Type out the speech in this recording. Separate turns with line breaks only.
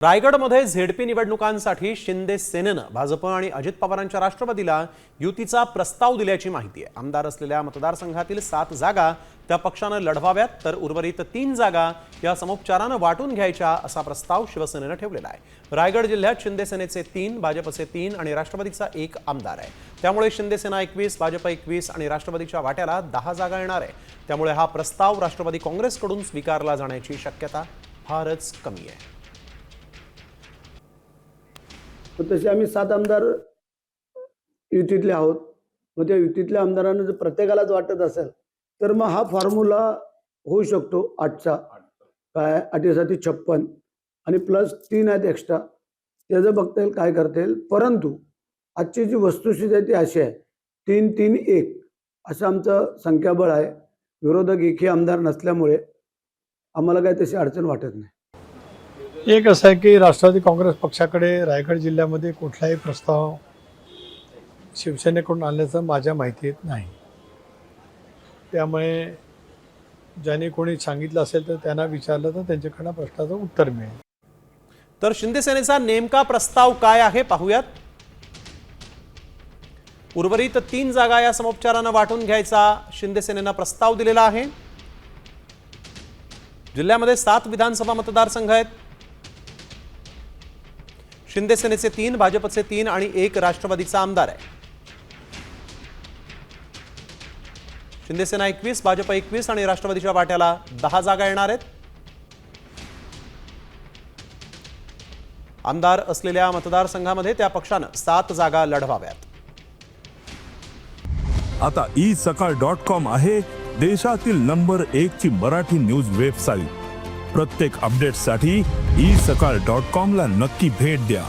रायगडमध्ये झेडपी निवडणुकांसाठी शिंदे सेनेनं भाजप आणि अजित पवारांच्या राष्ट्रवादीला युतीचा प्रस्ताव दिल्याची माहिती आहे। आमदार असलेल्या मतदारसंघातील 7 जागा त्या पक्षानं लढवाव्यात, तर उर्वरित 3 जागा या समोपचारानं वाटून घ्यायच्या असा प्रस्ताव शिवसेनेनं ठेवलेला आहे। रायगड जिल्ह्यात शिंदे सेनेचे 3, भाजपचे 3 आणि राष्ट्रवादीचा 1 आमदार आहे। त्यामुळे शिंदे सेना 21, भाजप 21 आणि राष्ट्रवादीच्या वाट्याला 10 जागा येणार आहे। त्यामुळे हा प्रस्ताव राष्ट्रवादी काँग्रेसकडून स्वीकारला जाण्याची शक्यता फारच कमी आहे।
तसे आम्ही 7 आमदार युतीतले आहोत। मग त्या युतीतल्या आमदारांना जर प्रत्येकालाच वाटत असेल तर मग हा फॉर्म्युला होऊ शकतो 8चा काय 8×7=56 आणि प्लस 3 आहेत एक्स्ट्रा, त्याचं बघता येईल काय करता येईल। परंतु आजची जी वस्तुस्थिती आहे ती अशी आहे, 3-3-1 असं आमचं संख्याबळ आहे। विरोधक एकही आमदार नसल्यामुळे आम्हाला काही तशी अडचण वाटत नाही।
एक असं आहे की राष्ट्रवादी काँग्रेस पक्षाकडे रायगड जिल्ह्यामध्ये कुठलाही प्रस्ताव शिवसेनेकडून आणल्याचं माझ्या माहितीत नाही। त्यामुळे ज्याने कोणी सांगितलं असेल तर त्यांना विचारलं तर त्यांच्याकडनं प्रश्नाचं उत्तर मिळेल।
तर शिंदे सेनेचा नेमका प्रस्ताव काय आहे पाहूयात। उर्वरित 3 जागा या समोपचारानं वाटून घ्यायचा शिंदे सेनेनं प्रस्ताव दिलेला आहे। जिल्ह्यामध्ये 7 विधानसभा मतदारसंघ आहेत। शिंदे सेनेचे 3, भाजपचे 3 आणि 1 राष्ट्रवादीचा आमदार आहे। शिंदे सेना 21, भाजप 21 आणि राष्ट्रवादीच्या वाट्याला 10 जागा येणार आहेत। आमदार असलेल्या मतदारसंघामध्ये त्या पक्षानं 7 जागा लढवाव्यात।
आता isakal.com आहे देशातील नंबर 1 ची मराठी न्यूज वेबसाईट। प्रत्येक अपडेटसाठी isakal.com ला नक्की भेट द्या।